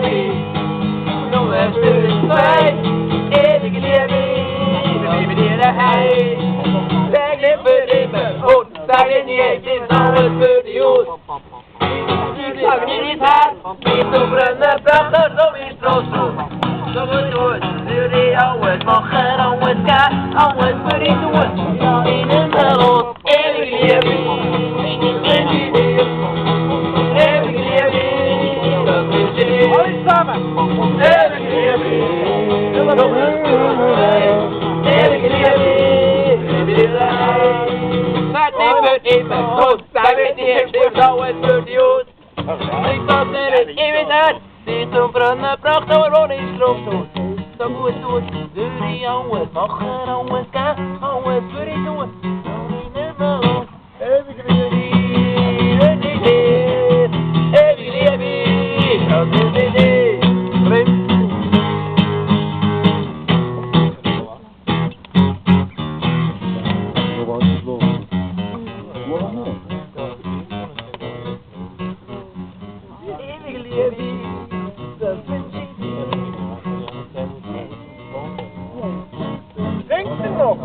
Liebi, nog een stuk kwijt. Ewige Liebi, we leven hier de hei. Zeg lippen, goed, zeg het niet eens, dit is alles voor de jood. Ik zag het niet aan, niet zo brunnen, branden, zo is troost. Zo wordt het, voor die oude, mogen oude ska, oude voor die dood. In een melod, Ewige Liebi, Ewige Liebi, Ewige Liebi, dat is het. Hoi samen! Ewige Liebi, nog een stuk kwijt. Ewige Liebi, Zet even goed, zeg het niet eens, dit is oude voor die jood. Ik zat er het eeuwig uit, dit zo'n brunnen pracht, nou er is stroom dood. Zo moet het doen, door die oude, mag er oude ska, oude voor die dood. In de melon, Ewige Liebi, Ewige Liebi, dat is het idee. Ewige Liebi, dat vind ik niet. Denkt er nog?